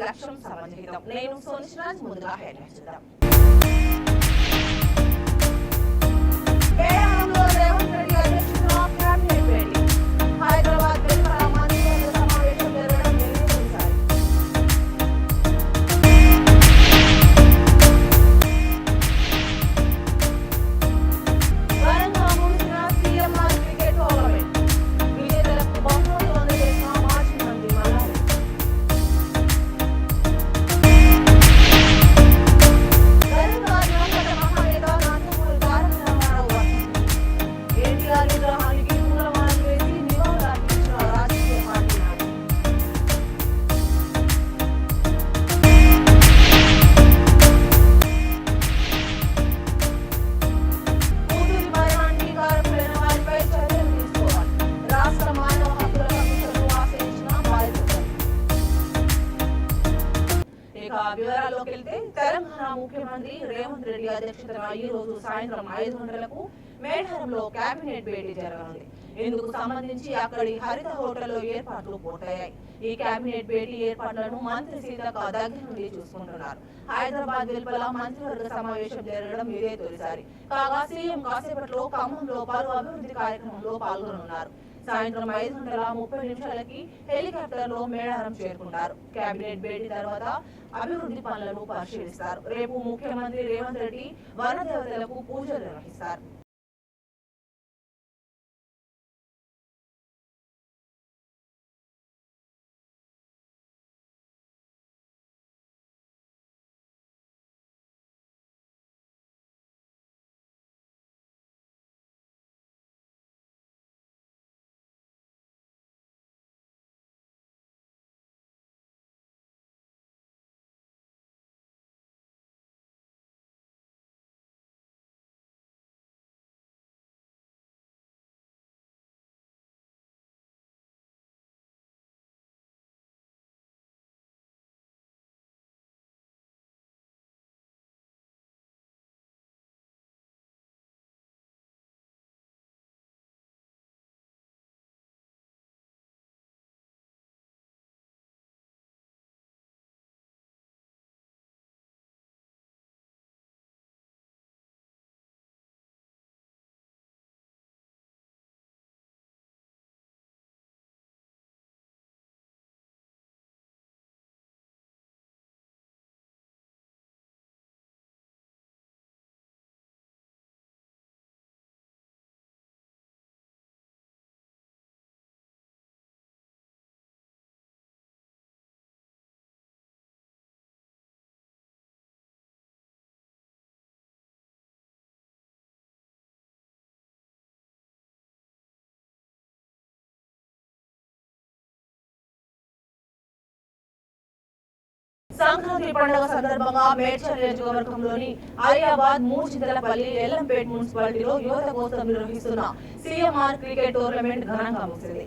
లక్ష్యం సమన్వితం. నేను సోనిశ్రాజ్. ముందుగా హెడ్లైన్స్ చూద్దాం. రేవంత్ రెడ్డి అధ్యక్షతన కేబినెట్ భేటీ. హైదరాబాద్ వెలుపల మంత్రివర్గ సమావేశం జరగడం నిర్ణయించారు. ఘనంగా ముగిసిన సీఎంఆర్ క్రికెట్ టోర్నమెంట్. విజేతలకు బహుమతులు అందజేసిన మాజీ మంత్రి మల్లారెడ్డి. ఘనంగా దివంగత మహానేత నందమూరి తారక రామారావు వర్ధంతి. ఎన్టీఆర్ విగ్రహానికి పూలమాలలు వేసి నివాళులర్పించిన రాజకీయ పార్టీ నాయకులు. కూతురి మరణాంగీకారం లేని వారిపై చర్యలు తీసుకోవాలి. రాష్ట్ర మానవ హక్కుల కమిషన్ను ఆశ్రయించిన బాధితులు. ఇక వివరాల్లోకి వెళ్తే తెలంగాణ ముఖ్యమంత్రి రేవంత్ రెడ్డి అధ్యక్షతన ఈ రోజు సాయంత్రం 5 గంటలకు మేడారంలో కేబినెట్ భేటీ జరగనుంది. ఇందుకు సంబంధించి అక్కడి హరిత హోటల్లో ఏర్పాట్లు పూర్తయ్యాయి. ఈ కేబినెట్ భేటీ ఏర్పాట్లను మంత్రి సీతక్క దగ్గర నుండి చూసుకుంటున్నారు. హైదరాబాద్ వెలుపల మంత్రివర్గ సమావేశం జరగడం ఇదే తొలిసారి. కాగా సీఎం కాసేపట్లో ఖమ్మంలో పలు అభివృద్ధి కార్యక్రమంలో పాల్గొనున్నారు. సాయంత్రం 5:30 హెలికాప్టర్ లో మేడారం చేరుకుంటారు. కేబినెట్ భేటీ తర్వాత అభివృద్ధి పనులను పరిశీలిస్తారు. రేపు ముఖ్యమంత్రి రేవంత్ రెడ్డి వనదేవతలకు పూజలు నిర్వహిస్తారు. సంక్రాంతి పండుగ సందర్భంగా మేడ్చల్ నియోజకవర్గంలోని ఆలియాబాద్, మూర్చింతలపల్లి, ఎల్లంపేట్ మున్సిపాలిటీలో యువత కోసం నిర్వహిస్తున్న సీఎంఆర్ క్రికెట్ టోర్నమెంట్ ఘనంగా ముగిసింది.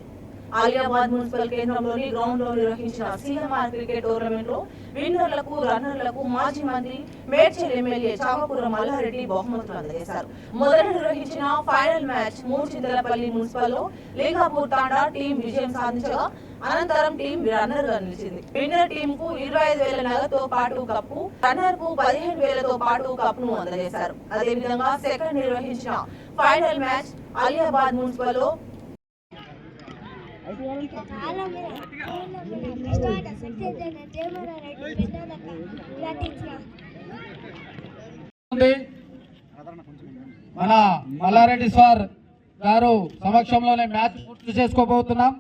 ఆలియాబాద్ మున్సిపల్ కేంద్రంలోని గ్రౌండ్ లో నిర్వహించిన సీఎంఆర్ క్రికెట్ టోర్నమెంట్ లో విన్నర్లకు, రన్నర్లకు మాజీ మంత్రి మేడ్చల్ ఎమ్మెల్యే చామకూర మల్లారెడ్డి బహుమతులు అందజేశారు. మొదట నిర్వహించిన ఫైనల్ మ్యాచ్ మూర్చింతలపల్లి మున్సిపల్ లో లింగాపూర్ తాండా టీం విజయం సాధించగా అనంతరం టీం రన్నర్ గా నిలిచింది. విన్నర్ టీం కు 25,000 నగదుతో పాటు కప్పు, రన్నర్ కు 15,000తో పాటు కప్ను అందజేశారు. అదేవిధంగా సెకండ్ నిర్వహించిన ఫైనల్ మ్యాచ్ ఆలియాబాద్ మున్సిపల్ లో మన మల్లారెడ్డి సార్ గారు సమక్షంలోనే మ్యాచ్ పూర్తి చేసుకోబోతున్నాం.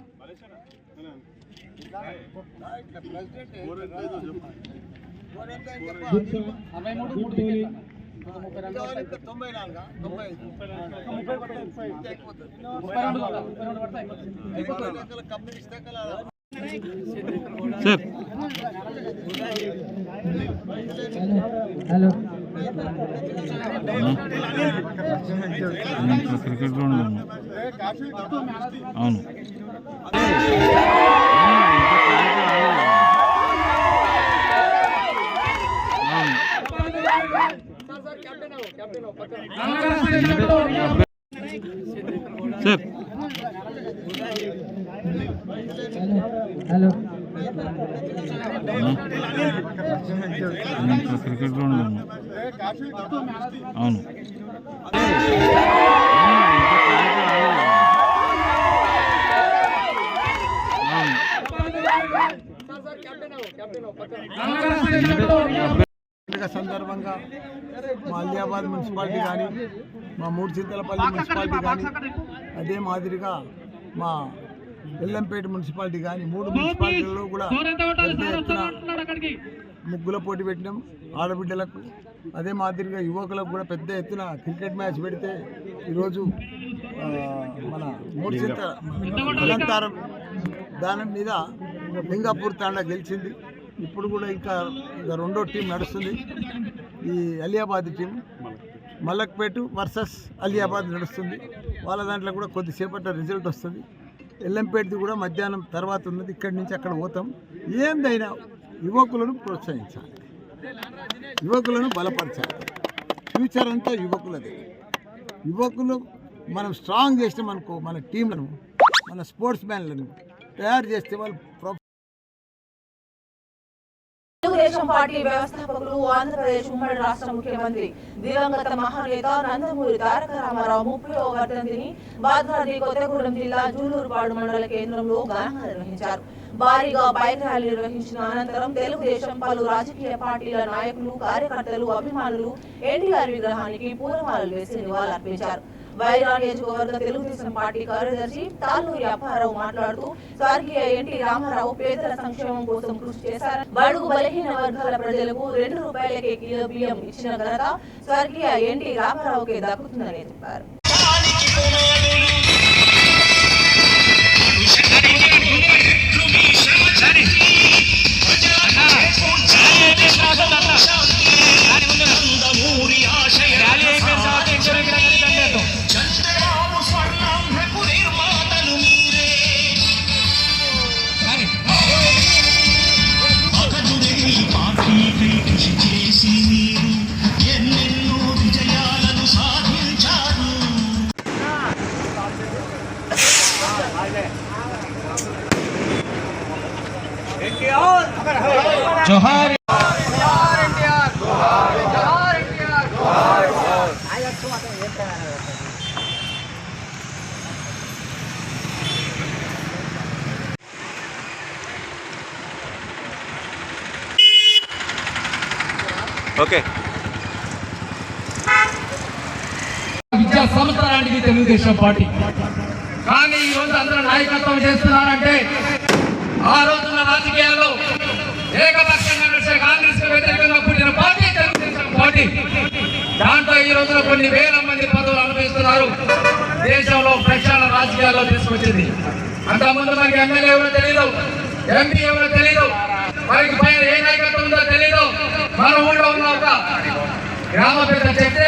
హలో క్రికెట్ గ్రౌండ్ అవును సార్ హలో క్రికెట్ గ్రౌండ్ అవును. సందర్భంగా మా అలియాబాద్ మున్సిపాలిటీ కానీ మా మూడుచింతలపల్లి మున్సిపాలిటీ కానీ అదే మాదిరిగా మా ఎల్లంపేట మున్సిపాలిటీ కానీ 3 మున్సిపాలిటీలలో కూడా ముగ్గుల పోటీ పెట్టినాం ఆడబిడ్డలకు. అదే మాదిరిగా యువకులకు కూడా పెద్ద ఎత్తున క్రికెట్ మ్యాచ్ పెడితే ఈరోజు మన మూడుచింత అలంకారం దాని మీద లింగాపూర్ తాండా గెలిచింది. ఇప్పుడు కూడా ఇంకా రెండో టీం నడుస్తుంది. ఈ అలియాబాద్ టీం మలక్పేట వర్సెస్ అలియాబాద్ నడుస్తుంది. వాళ్ళ దాంట్లో కూడా కొద్దిసేపటి రిజల్ట్ వస్తుంది. ఎల్లంపేటది కూడా మధ్యాహ్నం తర్వాత ఉన్నది. ఇక్కడి నుంచి అక్కడ పోతాం. ఏందైనా యువకులను ప్రోత్సహించాలి, యువకులను బలపరచాలి. ఫ్యూచర్ అంతా యువకులదే. యువకులు మనం స్ట్రాంగ్ చేసినాం అనుకో, మన టీంలను, మన స్పోర్ట్స్ మ్యాన్లను తయారు చేస్తే వాళ్ళు తెలుగుదేశం పార్టీ వ్యవస్థాపకులు ఆంధ్రప్రదేశ్ ఉమ్మడి రాష్ట్ర ముఖ్యమంత్రి దివంగత మహానేత నందమూరి తారక రామారావు 30వ వర్ధంతిని భద్రాద్రి కొత్తగూడెం జిల్లా జూలూరుపాడు మండల కేంద్రంలో ఘనంగా నిర్వహించారు. భారీగా బైక్ ర్యాలీ నిర్వహించిన అనంతరం తెలుగుదేశం పలు రాజకీయ పార్టీల నాయకులు, కార్యకర్తలు, అభిమానులు ఎన్టీఆర్ విగ్రహానికి పూలమాలలు వేసి నివాళులర్పించారు. వైరా నియోజకవర్గ తెలుగుదేశం పార్టీ కార్యదర్శి తాళ్ళూరి అప్పారావు మాట్లాడుతూ స్వర్గీయ ఎన్టీ రామారావు పేదల సంక్షేమం కోసం కృషి చేశారని, బడుగు బలహీన వర్గాల ప్రజలకు 2 రూపాయలకే కిలో బియ్యం ఇచ్చిన ఘనత స్వర్గీయ ఎన్టీ రామారావుకే దక్కుతుందని చెప్పారు. జోహార్ ఓకే. విద్యా సంస్థ లాంటిది తెలుగుదేశం పార్టీ. కానీ ఈ రోజు అందరూ నాయకత్వం చేస్తున్నారంటే ఆ రోజున రాజకీయాల్లో ఏకపక్షంగా నడిచే కాంగ్రెస్ కు వ్యతిరేకంగా పుట్టిన పార్టీ తెలుగుదేశం పార్టీ. దాంట్లో ఈ రోజున కొన్ని వేల మంది పదవులు అనుభవిస్తున్నారు. దేశంలో ప్రక్షాళన రాజకీయాల్లో తీసుకొచ్చింది. అంతకుముందు మనకి ఎమ్మెల్యే ఎవరో తెలీదు, ఎంపీ ఎవరో తెలీదు, మనకి పైన ఏ నాయకత్వం ఉందో తెలీదు. మన ఊళ్ళో ఉన్న ఒక గ్రామ పెద్ద చెప్తే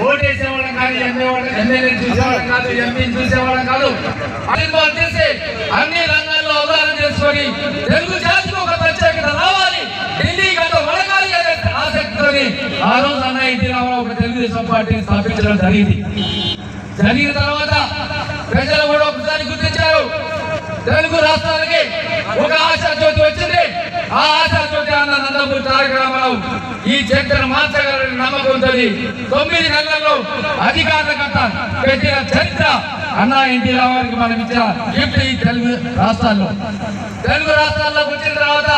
ఓటేసేవాళ్ళం కానీ ఎమ్మెల్యేని చూసేవాళ్ళం కాదు, ఎంపీని చూసేవాళ్ళం కాదు. అనుభవం చేసి అన్ని రంగాల్లో అవగాహన చేసుకొని తెలుగు జాతికి ఒక ప్రత్యేకత రావాలి, ఢిల్లీ గత వడకాలి అనే ఆసక్తితో ఆ రోజు అన్న ఎన్టీ రామారావు ఒక తెలుగుదేశం పార్టీని స్థాపించడం జరిగింది. జరిగిన తర్వాత ప్రజలు కూడా ఒకసారి గుర్తించారు. తెలుగు రాష్ట్రాలకి ఒక ఆశా జ్యోతి వచ్చింది. ఆ ఆశా జ్యోతి అన్న నందమూరి తారక రామారావు ఈ చరిత్రను మార్చగలని నమ్మకంతో 9 నెలల్లో అధికారుల కట్ట పెట్టిన చరిత్ర అన్న ఎన్టీ రామారావుకి మనం ఇచ్చిన గిఫ్ట్. ఈ తెలుగు రాష్ట్రాల్లోకి వచ్చిన తర్వాత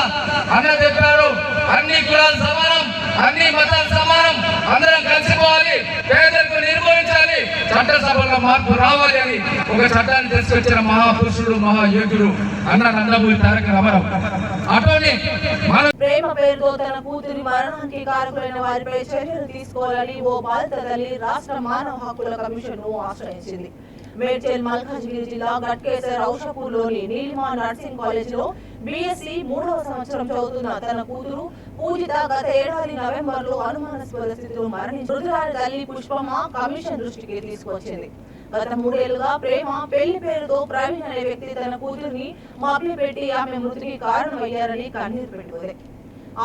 అన్న చెప్పారు, అన్ని కులాలు సమానం, అన్ని మతాలు సమానం, అందరం కలిసిపోవాలి, పేదలకు నిర్మూలించాలి, చట్టసభలో మార్పు రావాలి అని ఒక చట్టాన్ని తీసుకొచ్చిన మహాపురుషుడు, మహాయోధుడు అన్న నందమూరి తారక రామారావు. అటోని ప్రేమ పేరుతో తన కూతురి మరణానికి కారకులైన వారిపై చర్యలు తీసుకోవాలని ఓ బాధిత తల్లి రాష్ట్ర మానవ హక్కుల కమిషన్ ను ఆశ్రయించింది. మేడ్చల్ మల్కాజ్గిరి జిల్లా గట్కేసర్ ఔషపూర్లోని నీలిమా నర్సింగ్ కాలేజీలో బీఎస్సీ 3వ సంవత్సరం చదువుతున్న తన కూతురు పూజిత గత ఏడాది నవంబర్లో అనుమానాస్పద స్థితిలో మరణించి మృతురాలి తల్లి పుష్పమ్మ కమిషన్ దృష్టికి తీసుకొచ్చింది. గత 3 ఏళ్లుగా ప్రేమ పెళ్లి పేరుతో ప్రవీణ్ అనే వ్యక్తి తన కూతురిని మభ్యపెట్టి ఆమె మృతికి కారణమయ్యారని కన్నీరు పెట్టుకుంది.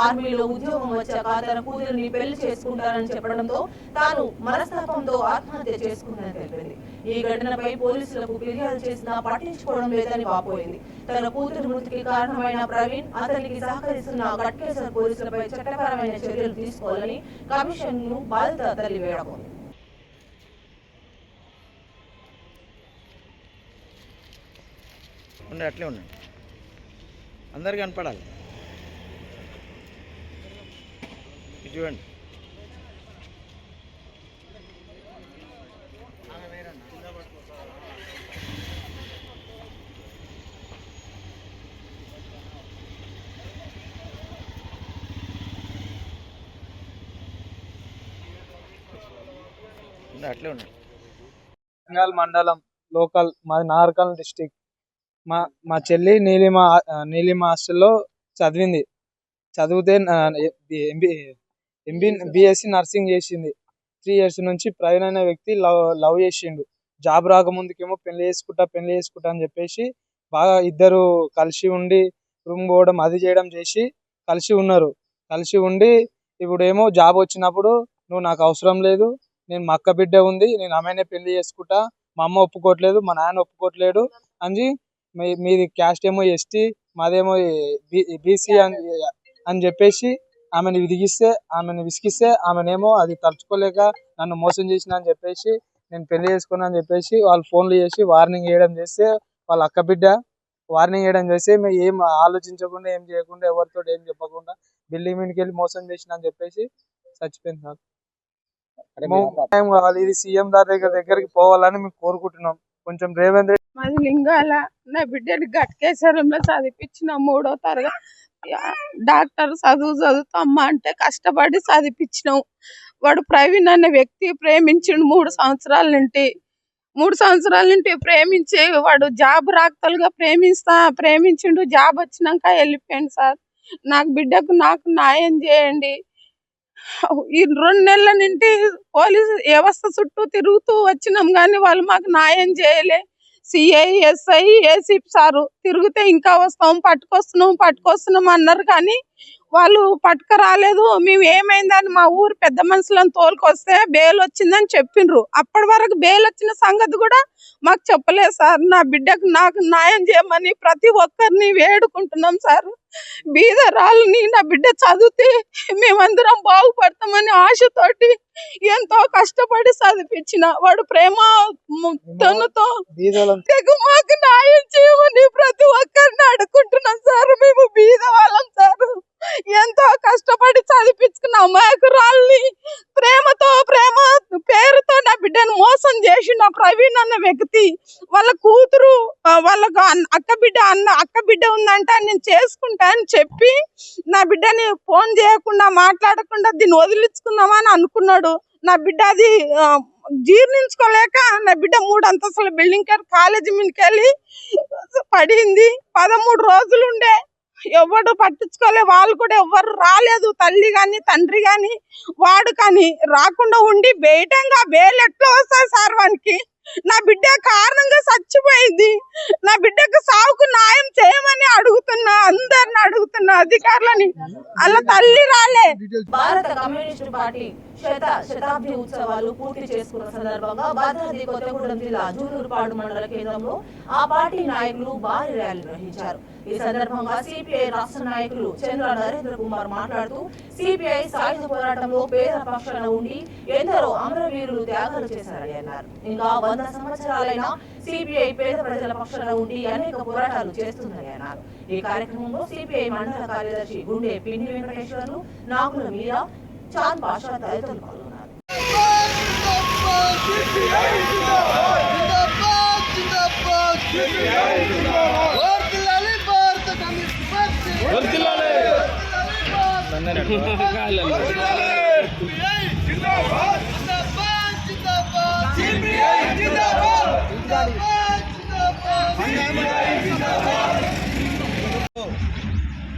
ఆర్మీలో ఉద్యోగం వచ్చాక తన కూతురిని పెళ్లి చేసుకుంటానని చెప్పడంతో తాను మనస్తాపంతో ఆత్మహత్య చేసుకుందని తెలిపింది. ఈ ఘటనపై పోలీసులకు ఫిర్యాదు చేసినా పట్టించుకోవడం లేదని వాపోయింది. తన కూతురు మృతికి కారణమైన ప్రవీణ్, అతనికి సహకరిస్తున్న గట్కేసర్ పోలీసులపై చట్టపరమైన చర్యలు తీసుకోవాలని కమిషన్ ను బాధిత తల్లి వేడుకుంది. అట్లే ఉండండి, అందరికి కనపడాలి. చూడండి, అట్లే ఉండండి. రంగాల్ మండలం లోకల్, మాది నాగర్కర్నూల్ డిస్టిక్. మా చెల్లి నీలిమ హాస్టల్లో చదివింది. చదివితే BSc నర్సింగ్ చేసింది. 3 years నుంచి ప్రవీణ్ అనే వ్యక్తి లవ్ చేసిండు. జాబ్ రాకముందుకేమో పెళ్లి చేసుకుంటా అని చెప్పేసి బాగా ఇద్దరు కలిసి ఉండి రూమ్ పోవడం అది చేయడం చేసి కలిసి ఉన్నారు. కలిసి ఉండి ఇప్పుడేమో జాబ్ వచ్చినప్పుడు నువ్వు నాకు అవసరం లేదు, నేను మా అక్క బిడ్డ ఉంది, నేను ఆమెనే పెళ్లి చేసుకుంటా, మా అమ్మ ఒప్పుకోవట్లేదు, మా నాన్న ఒప్పుకోవట్లేదు అని మీది క్యాస్ట్ ఏమో ST, మాదేమో BC అని చెప్పేసి ఆమెను విసిగిస్తే ఆమెనేమో అది తలుచుకోలేక నన్ను మోసం చేసిన అని చెప్పేసి నేను పెళ్లి చేసుకున్నా అని చెప్పేసి వాళ్ళు ఫోన్లు చేసి వార్నింగ్ చేయడం చేస్తే వాళ్ళ అక్క బిడ్డ వార్నింగ్ చేయడం చేస్తే ఏం ఆలోచించకుండా ఏం చేయకుండా ఎవరితో ఏం చెప్పకుండా బిల్డింగ్ మీదకి వెళ్ళి మోసం చేసిన అని చెప్పేసి చచ్చిపోయింది సార్. టైం కావాలి, ఇది సీఎం దగ్గరికి పోవాలని మేము కోరుకుంటున్నాం. కొంచెం రేవంత్ రెడ్డి. మాది లింగాల, నా బిడ్డని గట్కేశ్వరంలో చదివించిన 3వ తరగతి. డాక్టర్ చదువుతా అమ్మ అంటే కష్టపడి చదివించినాం. వాడు ప్రవీణ్ అనే వ్యక్తి ప్రేమించిండు 3 సంవత్సరాల నుండి ప్రేమించి వాడు జాబ్ రాకతలుగా ప్రేమించిండు. జాబ్ వచ్చినాక వెళ్ళిపోయింది సార్. నాకు న్యాయం చేయండి. ఈ 2 నెలల నుండి పోలీసు వ్యవస్థ చుట్టూ తిరుగుతూ వచ్చినాం కానీ వాళ్ళు మాకు న్యాయం చేయలే. CI, SI, ACP సారు తిరిగితే ఇంకా పట్టుకొస్తున్నాం అన్నారు కానీ వాళ్ళు పట్టుక రాలేదు. మేము ఏమైందని మా ఊరు పెద్ద మనుషులను తోలుకొస్తే బెయిల్ వచ్చిందని చెప్పిండ్రు. అప్పటి వరకు బెయిల్ వచ్చిన సంగతి కూడా మాకు చెప్పలేదు సార్. నా బిడ్డకు నాకు న్యాయం చేయమని ప్రతి ఒక్కరిని వేడుకుంటున్నాం సార్. బీదరాళ్ళని నా బిడ్డ చదివితే మేమందరం బాగుపడతామని ఆశతోటి ఎంతో కష్టపడి చదివించిన వాడు ప్రేమ తనతో మాకు న్యాయం చేయమని ప్రతి ఒక్కరిని అడుగుకుంటున్నాం సార్. మేము బీద వాళ్ళం సార్. ఎంతో కష్టపడి చదివించుకున్న అమాయకురాల్ని ప్రేమ పేరుతో నా బిడ్డను మోసం చేసిన ప్రవీణ్ అన్న వ్యక్తి వాళ్ళ కూతురు వాళ్ళకు అక్క బిడ్డ ఉందంట నేను చేసుకుంటా అని చెప్పి నా బిడ్డని ఫోన్ చేయకుండా మాట్లాడకుండా దీన్ని వదిలించుకుందామని అనుకున్నాడు. నా బిడ్డ అది జీర్ణించుకోలేక నా బిడ్డ 3 అంతస్తుల బిల్డింగ్ కాలేజీ మీదకి వెళ్ళి పడింది. 13 రోజులు ఉండే ఎవరు పట్టించుకోలే. వాళ్ళు కూడా ఎవరు రాలేదు, తల్లి గాని తండ్రి గాని వాడు కానీ రాకుండా ఉండి బేటంగా బేలు ఎట్లా వస్తాయి సార్ వానికి? నా బిడ్డ కారణంగా చచ్చిపోయింది. నా బిడ్డకు సావుకు న్యాయం చేయమని అందరిని అడుగుతున్నా అధికారులని. అలా తల్లి రాలే. భారత కమ్యూనిస్టు పార్టీ శతాబ్ది ఉత్సవాలు పూర్తి చేసుకున్న సందర్భంగా భద్రాద్రి కొత్తగూడెం జిల్లా జూలూరుపాడు మండల కేంద్రంలో ఆ పార్టీ నాయకులు భారీ ర్యాలీ నిర్వహించారు. ఈ సందర్భంగా CPI రాష్ట్ర నాయకులు చంద్ర నరేంద్ర కుమార్ మాట్లాడుతూ CPI సాయుధ పోరాటంలో పేద పక్షాన ఉండి ఎందరో అమరవీరులు త్యాగాలు చేశారని అన్నారు. ఇంకా 100 సంవత్సరాలైనా CPI పేద ప్రజల పక్షాన ఉండి అనేక పోరాటాలు చేస్తుందని అన్నారు. ఈ కార్యక్రమంలో CPI మండల కార్యదర్శి గుండె పిండి వెంకటేశ్వర్లు, నాగుల మీరా, చాంద్ పాషా తదితరులు పాల్గొన్నారు.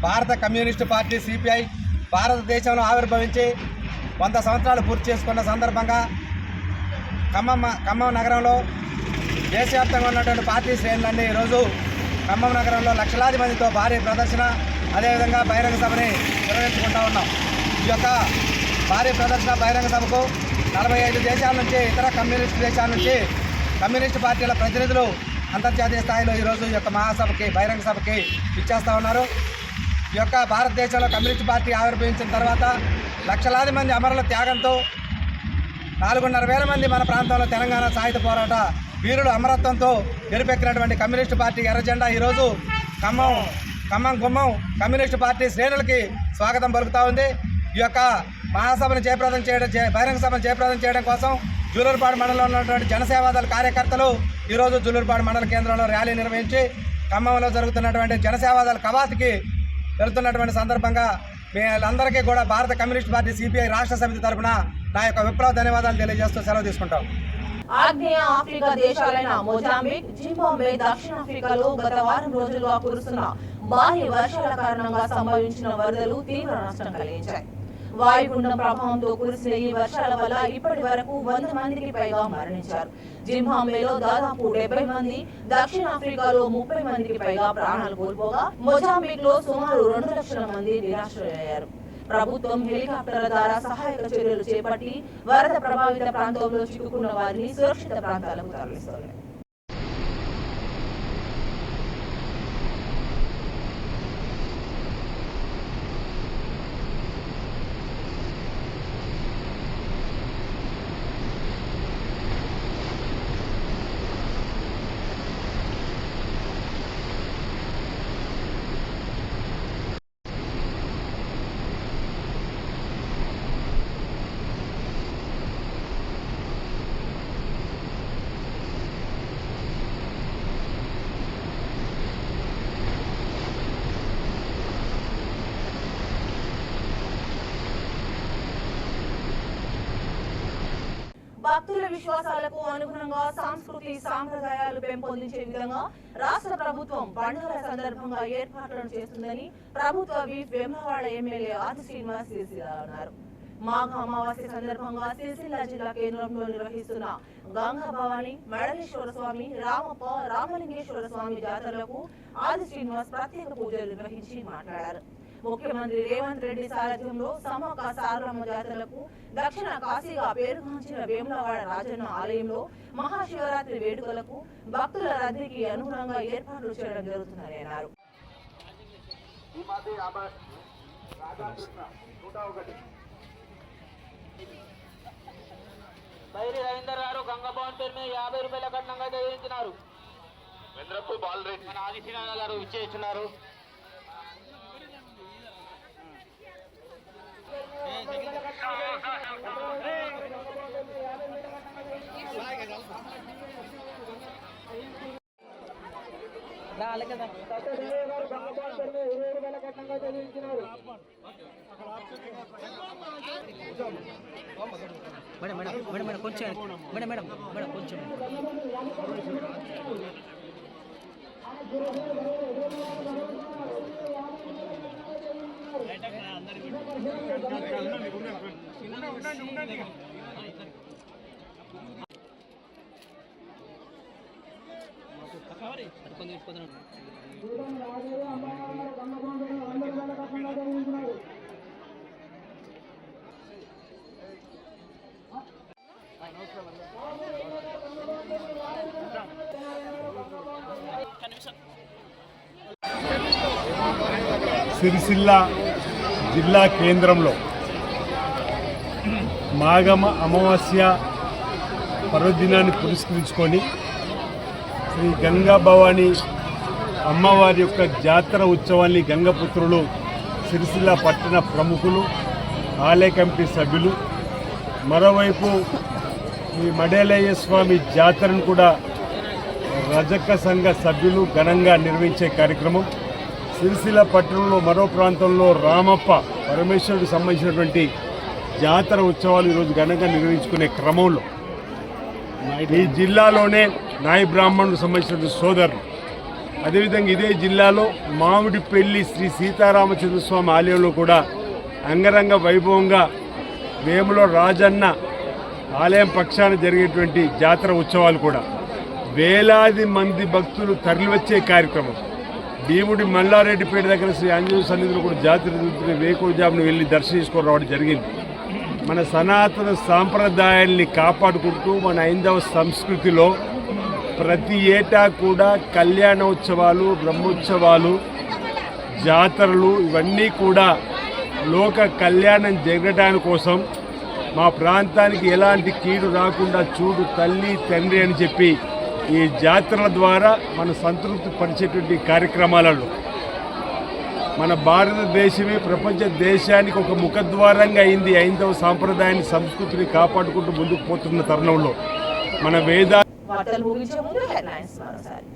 భారత కమ్యూనిస్టు పార్టీ CPI భారతదేశంలో ఆవిర్భవించి 100 సంవత్సరాలు పూర్తి చేసుకున్న సందర్భంగా ఖమ్మం నగరంలో దేశవ్యాప్తంగా ఉన్నటువంటి పార్టీ శ్రేణులన్నీ ఈరోజు ఖమ్మం నగరంలో లక్షలాది మందితో భారీ ప్రదర్శన అదేవిధంగా బహిరంగ సభని నిర్వహించుకుంటా ఉన్నాం. ఈ యొక్క భారీ ప్రదర్శన బహిరంగ సభకు 45 దేశాల నుంచి, ఇతర కమ్యూనిస్ట్ దేశాల నుంచి కమ్యూనిస్ట్ పార్టీల ప్రతినిధులు అంతర్జాతీయ స్థాయిలో ఈరోజు ఈ యొక్క మహాసభకి, బహిరంగ సభకి ఇచ్చేస్తూ ఉన్నారు. ఈ యొక్క భారతదేశంలో కమ్యూనిస్ట్ పార్టీ ఆవిర్భవించిన తర్వాత లక్షలాది మంది అమరుల త్యాగంతో 4,500,000 మంది మన ప్రాంతంలో తెలంగాణ సాయుధ పోరాట వీరులు అమరత్వంతో గెలుపెక్కినటువంటి కమ్యూనిస్టు పార్టీ ఎర్రజెండా ఈరోజు ఖమ్మం గుమ్మం కమ్యూనిస్టు పార్టీ శ్రేణులకి స్వాగతం పలుకుతూ ఉంది. ఈ యొక్క మహాసభను జయప్రదం చేయడం, బహిరంగ సభను జయప్రదం చేయడం కోసం జూలూరుపాడు మండలంలో ఉన్నటువంటి జనసేవాదళ కార్యకర్తలు ఈరోజు జూలూరుపాడు మండల కేంద్రంలో ర్యాలీ నిర్వహించి ఖమ్మంలో జరుగుతున్నటువంటి జనసేవాదళ కవాతుకి వెళుతున్నటువంటి సందర్భంగా వీళ్ళందరికీ కూడా భారత కమ్యూనిస్ట్ పార్టీ సిపిఐ రాష్ట్ర సమితి తరఫున నా యొక్క విప్లవ ధన్యవాదాలు తెలియజేస్తూ సెలవు తీసుకుంటాం. ఆగ్నేయ ఆఫ్రికా దేశాలైన మొజాంబిక్, జింబాబ్వే, దక్షిణాఫ్రికాలో గత వారం రోజులుగా కురుస్తున్న భారీ వర్షాల కారణంగా సంభవించిన వరదలు తీవ్ర నష్టం కలిగించాయి. వాయుగుండం ప్రభావంతో కురిసిన ఈ వర్షాల వల్ల ఇప్పటి వరకు 100 మందికి పైగా మరణించారు. జింబాబ్వేలో దాదాపు 70 మంది, దక్షిణాఫ్రికాలో 30 మందికి పైగా ప్రాణాలు కోల్పోగా మొజాంబిక్ లో సుమారు 2 లక్షల మంది నిరాశ్రయులయ్యారు. ప్రభుత్వం హెలికాప్టర్ల ద్వారా సహాయక చర్యలు చేపట్టి వరద ప్రభావిత ప్రాంతంలో చిక్కుకున్న వారిని సురక్షిత ప్రాంతాలకు తరలిస్తోంది. భక్తుల విశ్వాసాలకు అనుగుణంగా సంస్కృతి సాంప్రదాయాలు పెంపొందించే విధంగా రాష్ట్ర ప్రభుత్వం పండుగల సందర్భంగా ఏర్పాట్లను చేస్తుందని ప్రభుత్వ విప్ వేములవాడ ఎమ్మెల్యే ఆది శ్రీనివాస్ సిరిసిల్ల అన్నారు. మాఘ అమావాస్య సందర్భంగా సిరిసిల్ల జిల్లా కేంద్రంలో నిర్వహిస్తున్న గంగా భవాని, మడలేశ్వర స్వామి, రామప్ప, రామలింగేశ్వర స్వామి జాతరలకు ఆది శ్రీనివాస్ ప్రత్యేక పూజలు నిర్వహించి మాట్లాడారు. ముఖ్యమంత్రి రేవంత్ రెడ్డి సారథ్యంలో సమ్మక్క సారలమ్మ జాతరలకు దక్షిణ కాశీగా పేరుగాంచిన వేములవాడ రాజన్న ఆలయంలో మహాశివరాత్రి వేడుకలకు భక్తుల రద్దీకి అనుగుణంగా ఏర్పాట్లు చేయడం జరుగుతుందని అన్నారు. బైరి రవీందర్ గారు గంగభవన్ పేరు మీద 50 రూపాయల కట్నంగా చెల్లించినారు. వెంద్రపు బాలరెడ్డి మన ఆదిశీనారాయణ గారు ఇచ్చేస్తున్నారు. మేడం మేడం మేడం మేడం కొంచెం మేడం మేడం మేడం కొంచెం సిరిసిల్ల జిల్లా కేంద్రంలో మాఘమ అమావాస్య పర్వదినాన్ని పురస్కరించుకొని శ్రీ గంగా భవాని అమ్మవారి యొక్క జాతర ఉత్సవాన్ని గంగపుత్రులు సిరిసిల్ల పట్టణ ప్రముఖులు, ఆలయ కమిటీ సభ్యులు, మరోవైపు ఈ మడేలయ్య స్వామి జాతరను కూడా రజక సంఘ సభ్యులు ఘనంగా నిర్వహించే కార్యక్రమం. సిరిసిల్ల పట్టణంలో మరో ప్రాంతంలో రామప్ప పరమేశ్వరుడికి సంబంధించినటువంటి జాతర ఉత్సవాలు ఈరోజు ఘనంగా నిర్వహించుకునే క్రమంలో ఈ జిల్లాలోనే నాయ బ్రాహ్మణులకు సంబంధించిన సోదరులు, అదేవిధంగా ఇదే జిల్లాలో మామిడిపల్లి శ్రీ సీతారామచంద్రస్వామి ఆలయంలో కూడా అంగరంగ వైభవంగా వేముల రాజన్న ఆలయం పక్షాన జరిగేటువంటి జాతర ఉత్సవాలు కూడా వేలాది మంది భక్తులు తరలివచ్చే కార్యక్రమం. భీముడి మల్లారెడ్డిపేట దగ్గర శ్రీ ఆంజనేయ సన్నిధిలో కూడా జాతర జరుగుతున్న వేకువజామును వెళ్ళి దర్శించుకొని రావడం జరిగింది. మన సనాతన సాంప్రదాయాల్ని కాపాడుకుంటూ మన హైందవ సంస్కృతిలో ప్రతి ఏటా కూడా కళ్యాణోత్సవాలు, బ్రహ్మోత్సవాలు, జాతరలు ఇవన్నీ కూడా లోక కళ్యాణం జరగడానికి కోసం మా ప్రాంతానికి ఎలాంటి కీడు రాకుండా చూడు తల్లి తండ్రి అని చెప్పి ఈ జాతరల ద్వారా మన సంతృప్తి పరిచేటువంటి కార్యక్రమాలలో మన భారతదేశమే ప్రపంచ దేశానికి ఒక ముఖద్వారంగా అయింది. హైందవ సాంప్రదాయాన్ని సంస్కృతిని కాపాడుకుంటూ ముందుకు పోతున్న తరుణంలో మన వేద వార్తలు ముగించే ముందు హెడ్లైన్స్ మరోసారి.